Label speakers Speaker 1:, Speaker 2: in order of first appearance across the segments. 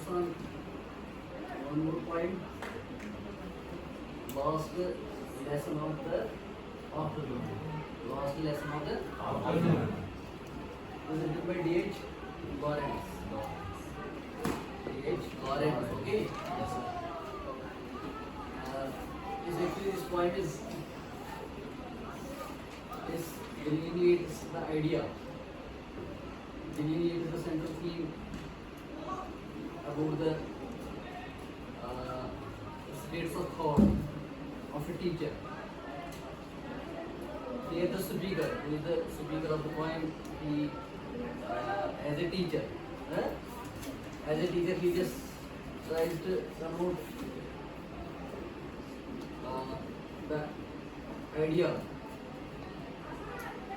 Speaker 1: focus on one more point. Last lesson of the afternoon. Last lesson of the afternoon. This is written by D.H Lawrence. D.H Lawrence. Okay. Yes, sir. Actually this point is delineates the idea, delineates the central theme about the states of thought of a teacher. Here the speaker, who is the speaker of the poem, he as a teacher, he just tries to promote the idea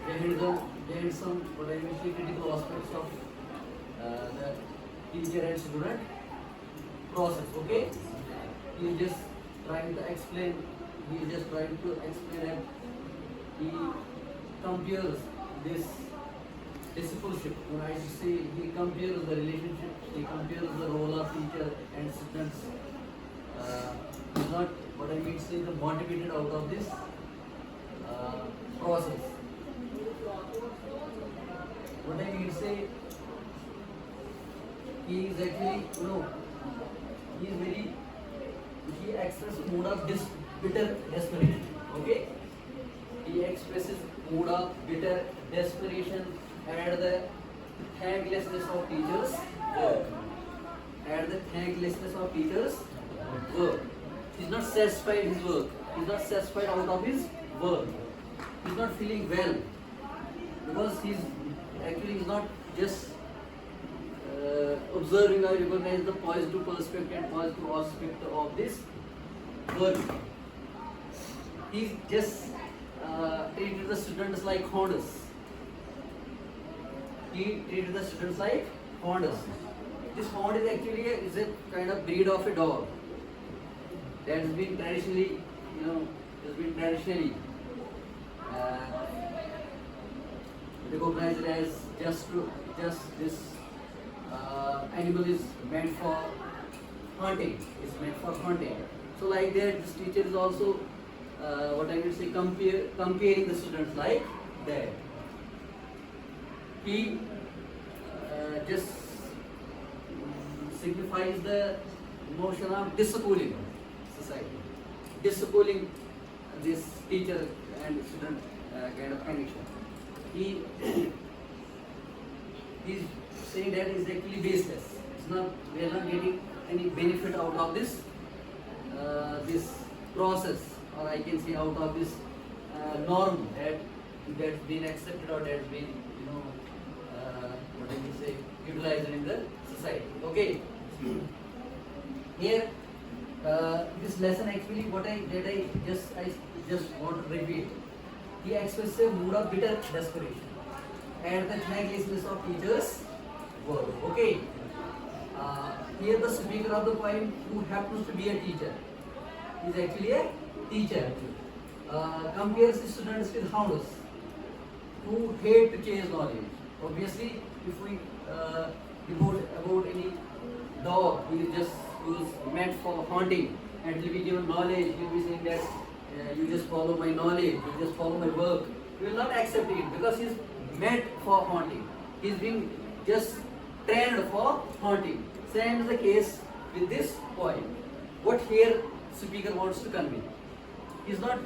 Speaker 1: behind some what I will say critical aspects of the teacher and student process. Okay, he is just trying to explain. That he compares this discipleship. When I say he compares the relationship, he compares the role of teacher and students. Is not what I mean to say the motivated out of this process. What I mean to say, he is actually, he expresses mood of bitter desperation. Okay, he expresses mood of bitter desperation at the thanklessness of teachers work. Work. He's not satisfied his work. He's not satisfied out of his work. He's not feeling well because he's not just observing or recognize the positive perspective and positive aspect of this work. He just treated the students like hounders. This hound is actually is a kind of breed of a dog that has been traditionally, recognized as just this animal is meant for hunting. So like that, this teacher is also what I would say comparing the students like that. He just signifies the notion of disapproving society, disapproving this teacher and student kind of connection. He is saying that is actually baseless. We are not getting any benefit out of this process, or I can say out of this norm that's been accepted or that's been what I can say utilized in the society. Okay. Here, this lesson actually I just want to repeat. He expresses a mood of bitter desperation and the thanklessness of teachers' work. Okay. Here the speaker of the poem, who happens to be a teacher, is actually a teacher. Compares the students with hounders who hate to chase knowledge. Obviously, if we report about any dog who's meant for hunting and will be given knowledge, he will be saying that you just follow my knowledge, you just follow my work. We will not accept it because he's meant for hunting. He's being just trained for hunting. Same is the case with this poem. What here speaker wants to convey? He's not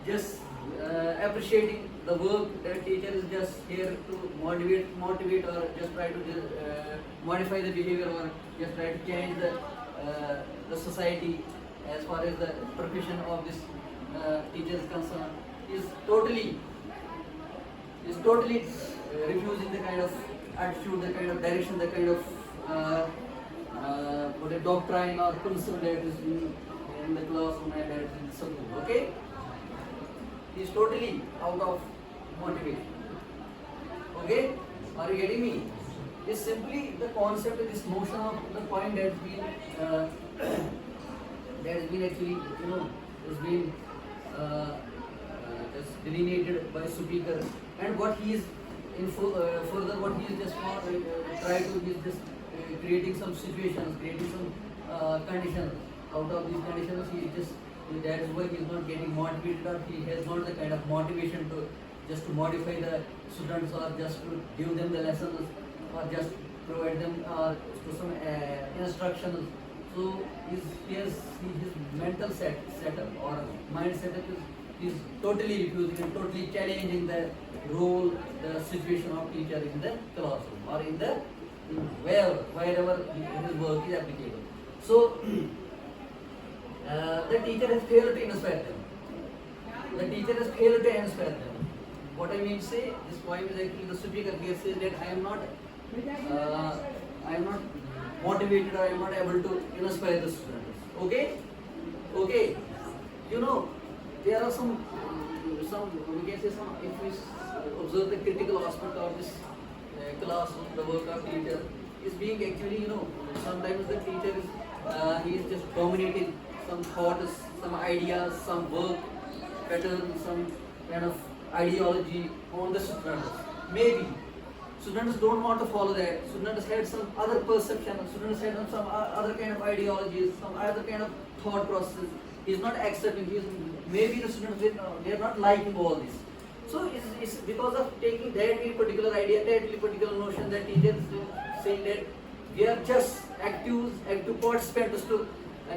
Speaker 1: just appreciating the work that teacher is just here to motivate or just try to modify the behavior or just try to change the society as far as the profession of this teacher is concerned. Is totally refusing the kind of attitude, the kind of direction, the kind of what a doctrine or principle that is in the classroom and that is in school. Okay, he is totally out of motivation. Okay, are you getting me? It's simply the concept, this notion of the point that has been actually has been just delineated by speaker, and what he is further what he is just try to is just creating some situations, creating some conditions. Out of these conditions, he just that is why he is not getting motivated, or he has not the kind of motivation to just to modify the students, or just to give them the lessons, or just provide them to some instructions. So his mental setup or mind setup is totally refusing and totally challenging the role, the situation of teacher in the classroom, or in the wherever his work is applicable. So the teacher has failed to inspire them. The teacher has failed to inspire them. What I mean to say, this poem is actually the speaker here says that I am not motivated, or I am not able to inspire the students. Okay. You know, there are some we can say some, if we observe the critical aspect of this classroom, the work of teacher is being actually, sometimes the teacher is he is just dominating some thoughts, some ideas, some work pattern, some kind of ideology on the students. Maybe students don't want to follow that. Students had some other perception. Students had some other kind of ideologies, some other kind of thought process. He's not accepting. Maybe the students they are not liking all this. So it's because of taking that particular idea, that particular notion, that teachers saying that we are just active participants to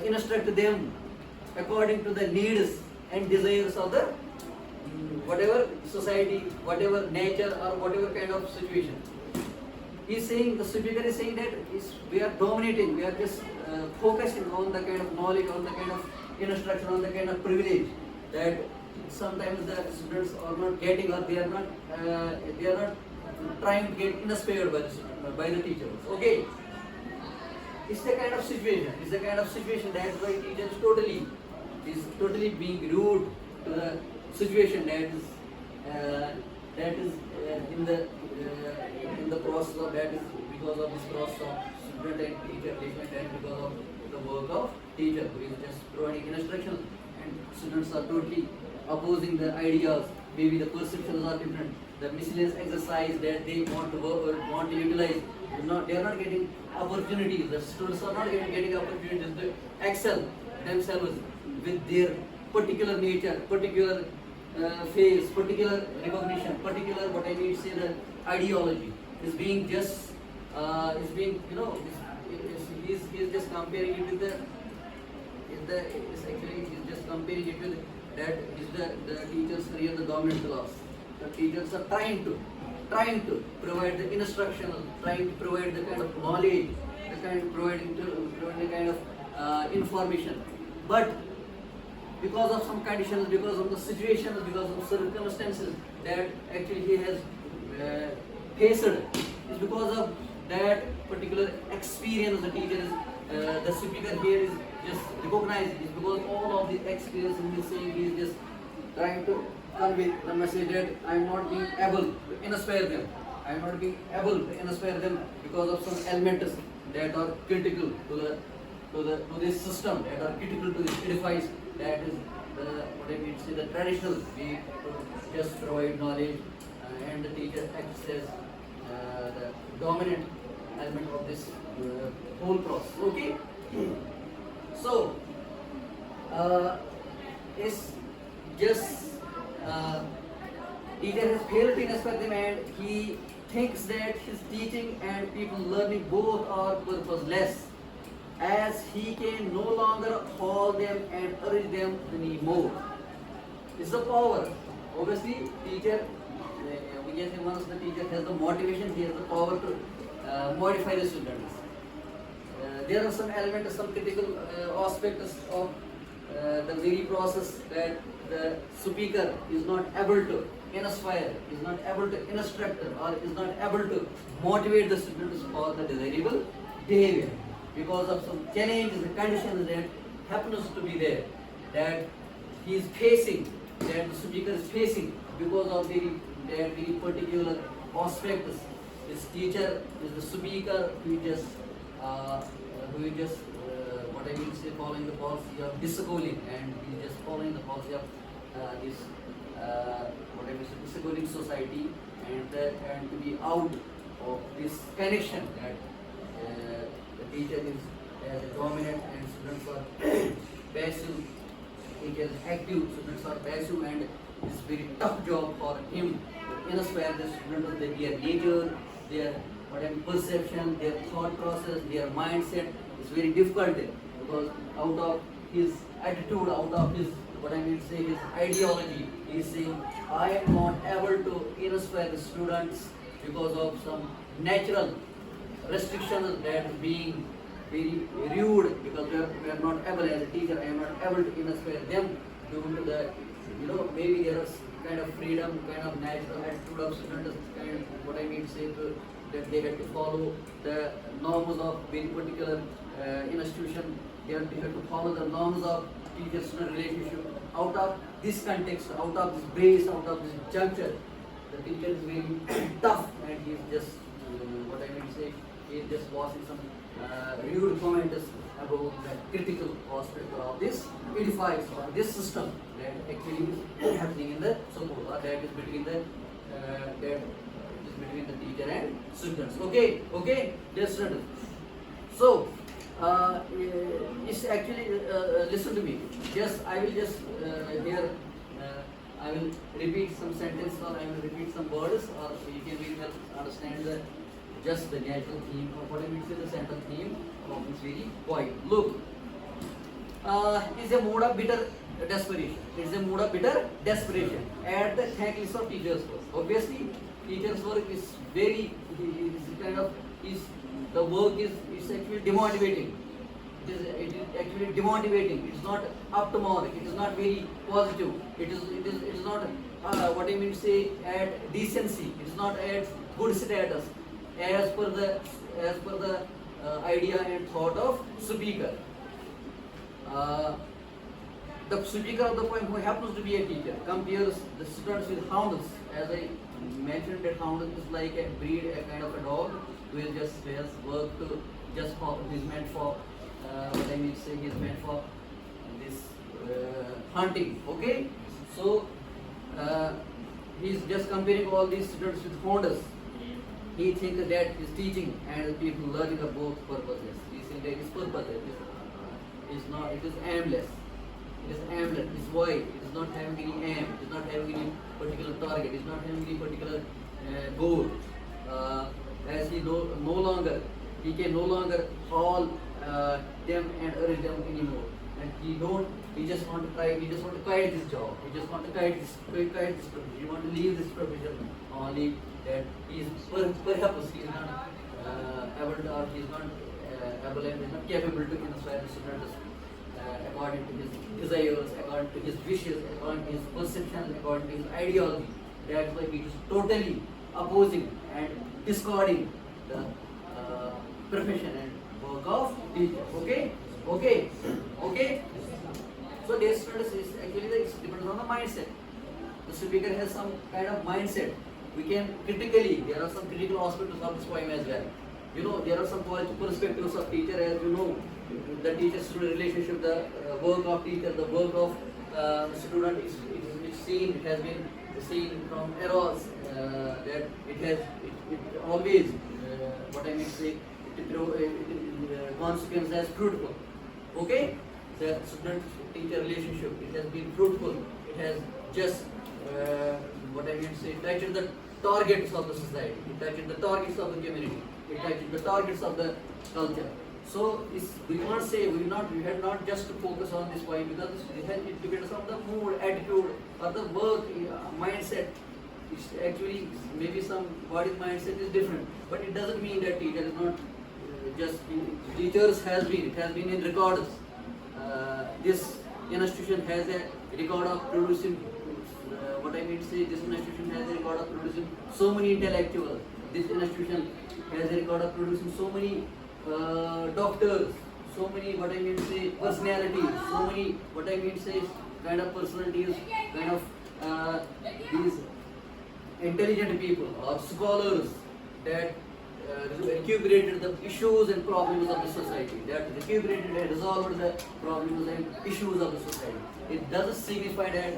Speaker 1: instruct them according to the needs and desires of the whatever society, whatever nature, or whatever kind of situation. He's saying, the speaker is saying that we are dominating, we are just focusing on the kind of knowledge, on the kind of instruction, on the kind of privilege that sometimes the students are not getting, or they are not trying to get inspired by the teachers. Okay. It's the kind of situation. That's why teacher is totally being rude to the situation that is in the process of, that is because of this process of student and teacher placement, and because of the work of teacher who is just providing instruction, and students are totally opposing the ideas. Maybe the perceptions are different. The miscellaneous exercise that they want to utilize, they are not getting opportunities. The students are not getting opportunities to excel themselves with their particular nature, particular phase, particular recognition, particular, what I mean to say, the ideology is being just he's just comparing it with he's just comparing it with that is the teachers here in the government class. The teachers are trying to provide the instruction, trying to provide the kind of knowledge, providing the kind of information, but because of some conditions, because of the situations, because of circumstances that actually he has faced, is because of that particular experience the teacher is, the speaker here is just recognized. Is because all of the experience in this saying, he is just trying to convey the message that I am not being able to inspire them. I am not being able to inspire them because of some elements that are critical to this system, that are critical to this edifice. That is the traditional way to just provide knowledge, and the teacher acts as the dominant element of this whole process. Okay, so it's just teacher has failed to inspire them, and he thinks that his teaching and people learning both are purposeless, as he can no longer hold them and urge them anymore. It's the power. Obviously, teacher, we can say once the teacher has the motivation, he has the power to modify the students. There are some elements, some critical aspects of the very process that the speaker is not able to inspire, is not able to instruct, or is not able to motivate the students for the desirable behavior, because of some challenges, the conditions that happens to be there, that he is facing, that the speaker is facing, because of that very particular aspects. His teacher is the speaker who is just what I mean to say, following the policy of disaggregating, and he is just following the policy of this what I mean to say, disaggregating society, and to be out of this connection that the teacher is dominant and students are passive. Teacher is active, students are passive, and it's very tough job for him to inspire the students of their nature, their perception, their thought process, their mindset. It's very difficult because out of his attitude, out of his his ideology, he is saying, I am not able to inspire the students because of some natural restrictions that being very rude, because we are not able as a teacher, I am not able to inspire them due to the, maybe there is kind of freedom, kind of natural attitude of students, kind of that they have to follow the norms of very particular institution, they have to follow the norms of teacher-student relationship. Out of this context, out of this base, out of this juncture, the teacher is very tough, and he is just, he is just watching some rude comments about the critical aspect of this edifice or this system that actually is happening in the school, or that is between the teacher and students. Okay, dear students. So, it's actually listen to me. I will just here. I will repeat some sentences, or I will repeat some words, or you can very well understand the natural theme, or the central theme of this very poem. Look, it's a mood of bitter desperation. It's a mood of bitter desperation at the thankless of teachers' work. Obviously, teachers' work is very, the work is actually demotivating. It is actually demotivating. It's not up to mark. It is not very positive. It is not at decency. It is not at good status as per the idea and thought of speaker. The speaker of the poem, who happens to be a teacher, compares the students with hounds. As I mentioned, that hound is like a breed, a kind of a dog who is just has work to just for is meant for is meant for this hunting. Okay, so he's just comparing all these students with hounds. He thinks that his teaching and people learning are both purposeless. He saying that it's purposeless. It's not. It is aimless. It is aimless. It is void. It is not having any aim. It is not having any particular target. It is not having any particular goal. As he he can no longer haul them and urge them anymore. And he just want to try. He just want to quit this job. He just want to quit this profession. He want to leave this profession only. That he is perhaps he is not able to, or he is not able and is not capable to inspire the students according to his desires, according to his wishes, according to his perceptions, according to his ideology. That's why he is totally opposing and discarding the profession and work of teacher. Okay. So their students is actually it depends on the mindset. The speaker has some kind of mindset. We can there are some critical aspects of this poem as well. There are some perspectives of teacher, as the teacher-student relationship, the work of teacher, the work of student is seen. It has been seen from eras that it always consequence as fruitful. Okay, the student-teacher relationship, it has been fruitful. It has just touched the targets of the society, it touched the targets of the community, it touched the targets of the culture. So we can't say we have not just to focus on this point, because it depends on the mood, attitude, or the work mindset. It's actually maybe some body's mindset is different, but it doesn't mean that teacher is not teachers has been in records. This institution has a record of producing. This institution has a record of producing so many intellectuals. This institution has a record of producing so many doctors, so many personalities, so many kind of personalities, kind of these intelligent people or scholars that recuperated the issues and problems of the society, that recuperated and resolved the problems and issues of the society. It doesn't signify that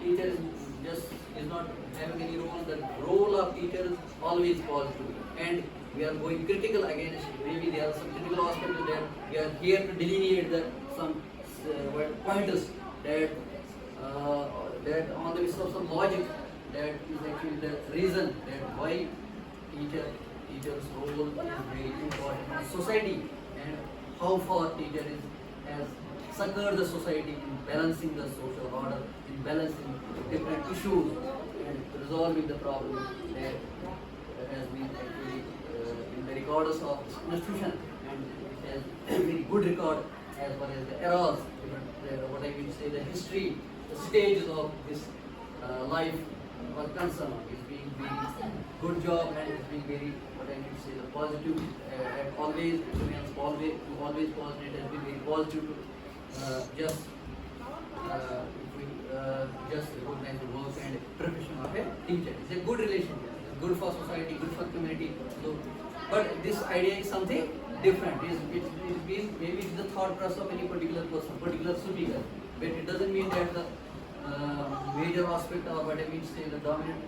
Speaker 1: teacher is not having any role. The role of teacher is always positive, and we are going critical against. Maybe there are some critical aspects that we are here to delineate some pointers that that on the basis of some logic, that is actually the reason that why teacher's role is very important in society, and how far teacher has succored the society in balancing the social order, in balancing different issues and resolving the problem that has been actually in the records of this institution, and it has a very good record as far as the eras, what I will say, the history, the stages of this life are concerned. It's being very good job, and it's being very, what I will say, the positive, and always remains always positive. It has been very positive to just if we just recognize the work and profession of a teacher. It's a good relationship. It's good for society, good for community. So, but this idea is something different. Maybe it's the thought process of any particular person, particular speaker, but it doesn't mean that the major aspect or what I mean say the dominant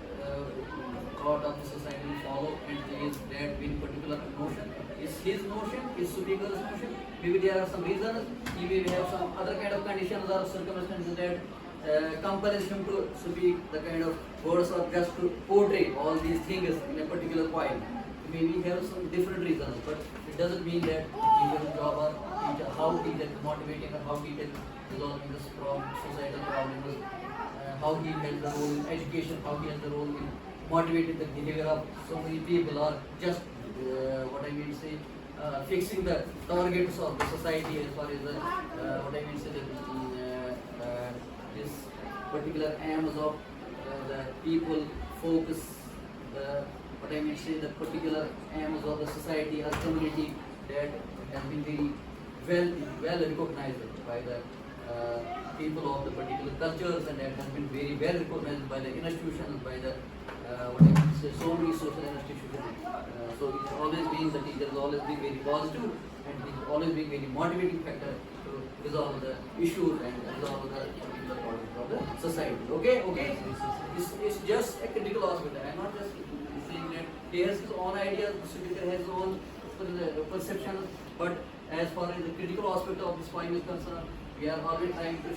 Speaker 1: thought of the society will follow, and is that in particular notion. Is his notion, his speaker's notion. Maybe there are some reasons. He may have some other kind of conditions or circumstances that compels him to speak the kind of words or just to portray all these things in a particular point. Maybe have some different reasons, but it doesn't mean that teacher's job or teacher, how teacher is motivating or how teacher is resolving this problem, societal problems, how he has the role in education, how he has the role in motivating the behavior of so many people, or just what I mean say fixing the targets of the society as far as the what I mean say this particular aims of the people focus. What I mean say the particular aims of the society or community that has been very well recognized by the people of the particular cultures, and that has been very well recognized by the institutions, by the what I mean say so many social institutions. So it's always been, the teacher has always been very positive, and it's always been very motivating factor to resolve the issues and resolve the particular problems of the society. Okay. It's just a critical aspect. I'm not just saying that he has his own ideas, the speaker has his own perceptions, but as far as the critical aspect of this point is concerned, we are always trying to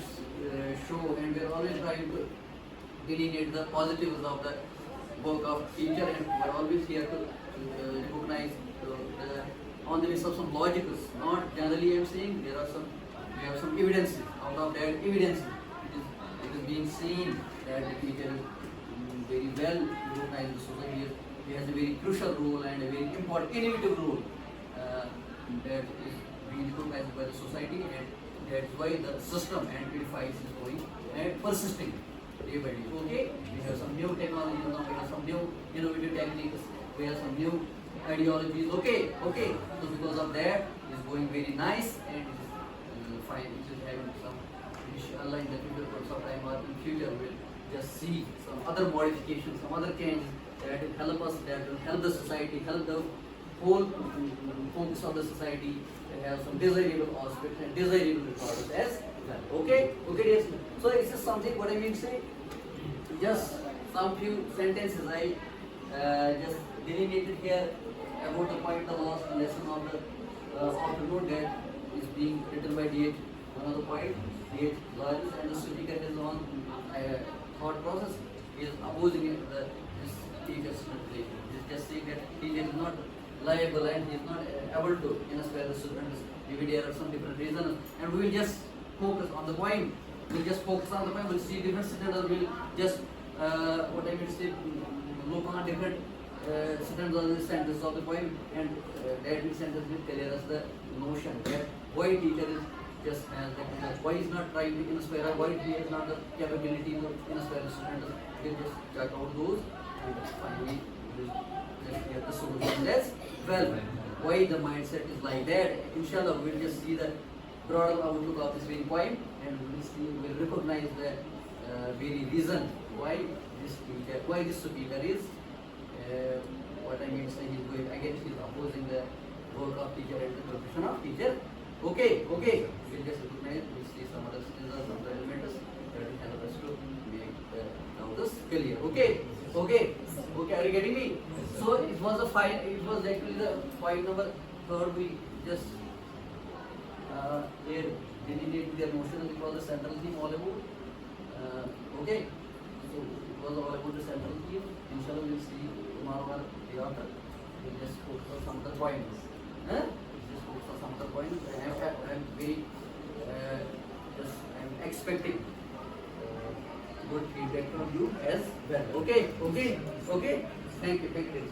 Speaker 1: show, and we are always trying to delineate the positives of the work of teacher, and we are always here to recognize on the basis of some logicals. Not generally, I am saying we have some evidences. Out of that evidence, it is being seen that the teacher is very well recognized in the society. He has a very crucial role and a very important, innovative role that is being recognized by the society, and that's why the system and purifies is going and persisting day by day. Okay, we have some new technology now, we have some new innovative techniques, we have some new ideologies. Okay. So because of that, it's going very nice, and it is fine. It is having some, inshallah, in the future, some time or in future, we'll just see some other modifications, some other changes that will help us, that will help the society, help the whole focus of the society, and have some desirable aspects and desirable records as well. Okay, dear. So this is something, what I mean to say, just some few sentences I just delineated here about the point, the last lesson of the afternoon, that is being written by D.H. Another point, D.H Lawrence, and the speaker is on thought process, is opposing this teacher's relation. He is just saying that teacher is not liable and he is not able to inspire the students. Maybe there are some different reasons, and we will just focus on the point. We'll just focus on the point. We'll see different students. We'll just what I mean to say, look on different students on the sentences of the point, and that sentence will tell us the notion that why teacher is just has that, why he's not trying to inspire, why he has not the capability to inspire the students. We'll just check out those, and finally we'll just get the solution as well. Why the mindset is like that? Inshallah, we'll just see the broader outlook of this very point, and we'll recognize the very reason why this speaker is what I mean to say, he's going against, he's opposing the work of teacher and the profession of teacher. Okay. We'll just recognize, we'll see some other skills or some elements that will help us to make now this clear. Okay. Okay, okay, are you getting me? So it was a fine. It was actually the point number third. We just here delineate the emotional. It was the central theme all about. Okay, so it was all about the central theme. Inshallah, we'll see tomorrow or day after. We'll just focus on some other points. Huh? Just focus on some other points. I'm very I'm expecting good feedback from you as well. Okay, okay, okay. Thank you, thank you.